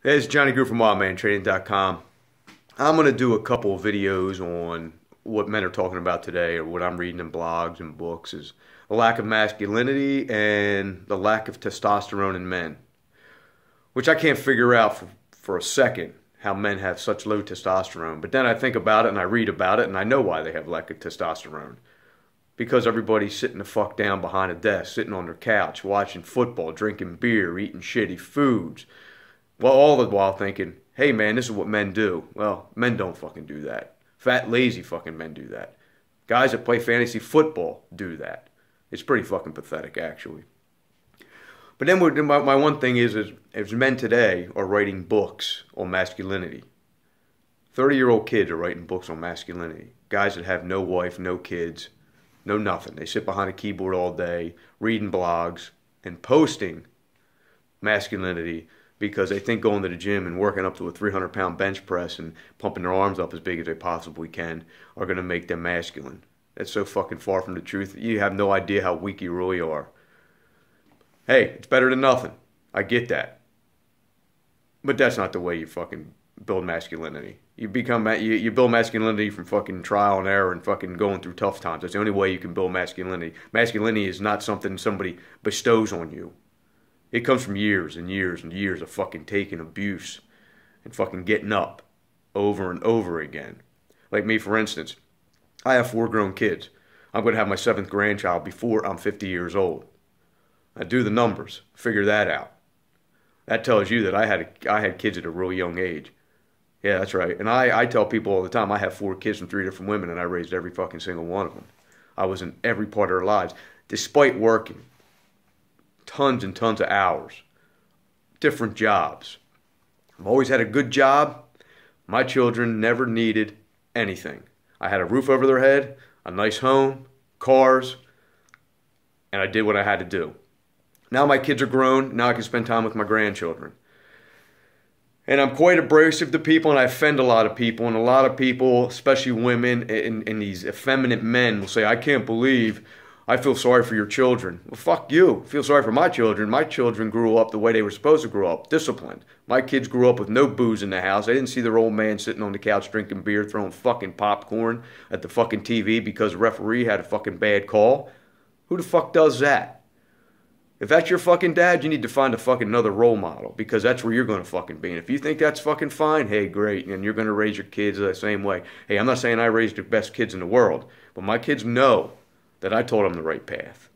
Hey, it's Johnny Grube from wildmantrading.com. I'm going to do a couple of videos on what men are talking about today, or what I'm reading in blogs and books, is the lack of masculinity and the lack of testosterone in men, which I can't figure out for a second how men have such low testosterone. But then I think about it and I read about it and I know why they have lack of testosterone. Because everybody's sitting the fuck down behind a desk, sitting on their couch, watching football, drinking beer, eating shitty foods. Well, all the while thinking, hey man, this is what men do. Well, men don't fucking do that. Fat, lazy fucking men do that. Guys that play fantasy football do that. It's pretty fucking pathetic, actually. But then my one thing is men today are writing books on masculinity. 30-year-old kids are writing books on masculinity. Guys that have no wife, no kids, no nothing. They sit behind a keyboard all day, reading blogs, and posting masculinity because they think going to the gym and working up to a 300-pound bench press and pumping their arms up as big as they possibly can are going to make them masculine. That's so fucking far from the truth. You have no idea how weak you really are. Hey, it's better than nothing. I get that. But that's not the way you fucking build masculinity. You build masculinity from fucking trial and error and fucking going through tough times. That's the only way you can build masculinity. Masculinity is not something somebody bestows on you. It comes from years and years and years of fucking taking abuse and fucking getting up over and over again. Like me, for instance, I have 4 grown kids. I'm going to have my 7th grandchild before I'm 50 years old. I do the numbers, figure that out. That tells you that I had kids at a real young age. Yeah, that's right. And I tell people all the time, I have 4 kids from 3 different women, and I raised every fucking single one of them. I was in every part of their lives, despite working tons and tons of hours, different jobs. I've always had a good job. My children never needed anything. I had a roof over their head, a nice home, cars, and I did what I had to do. Now my kids are grown. Now I can spend time with my grandchildren. And I'm quite abrasive to people, and I offend a lot of people. And a lot of people, especially women and these effeminate men, will say, I can't believe I feel sorry for your children. Well, fuck you. I feel sorry for my children. My children grew up the way they were supposed to grow up, disciplined. My kids grew up with no booze in the house. They didn't see their old man sitting on the couch drinking beer, throwing fucking popcorn at the fucking TV because the referee had a fucking bad call. Who the fuck does that? If that's your fucking dad, you need to find a fucking another role model, because that's where you're going to fucking be. And if you think that's fucking fine, hey, great. And you're going to raise your kids the same way. Hey, I'm not saying I raised the best kids in the world, but my kids know that I taught them the right path.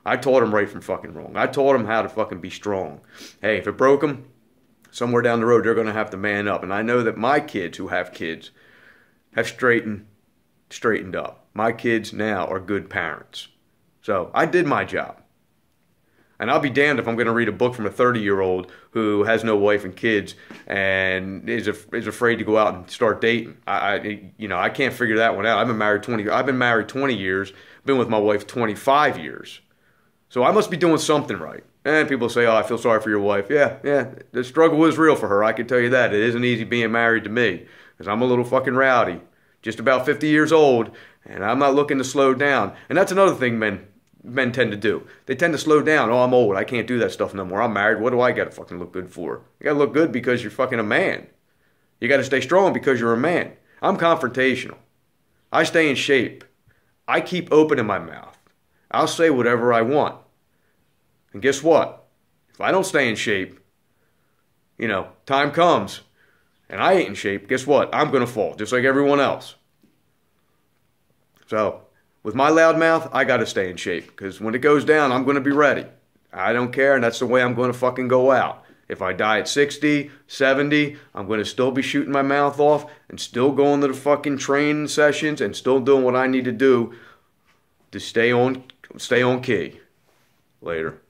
I taught them right from fucking wrong. I taught them how to fucking be strong. Hey, if it broke them, somewhere down the road, they're going to have to man up. And I know that my kids who have kids have straightened up. My kids now are good parents. So I did my job. And I'll be damned if I'm going to read a book from a 30-year-old who has no wife and kids and is afraid to go out and start dating. I can't figure that one out. I've been married 20 years, been with my wife 25 years. So I must be doing something right. And people say, oh, I feel sorry for your wife. Yeah, the struggle is real for her. I can tell you that. It isn't easy being married to me, because I'm a little fucking rowdy, just about 50 years old, and I'm not looking to slow down. And that's another thing men tend to do. They tend to slow down. Oh, I'm old. I can't do that stuff no more. I'm married. What do I got to fucking look good for? You got to look good because you're fucking a man. You got to stay strong because you're a man. I'm confrontational. I stay in shape. I keep opening my mouth. I'll say whatever I want. And guess what? If I don't stay in shape, time comes and I ain't in shape, guess what? I'm going to fall just like everyone else. So with my loud mouth, I got to stay in shape, because when it goes down, I'm going to be ready. I don't care, and that's the way I'm going to fucking go out. If I die at 60, 70, I'm going to still be shooting my mouth off and still going to the fucking training sessions and still doing what I need to do to stay on key. Later.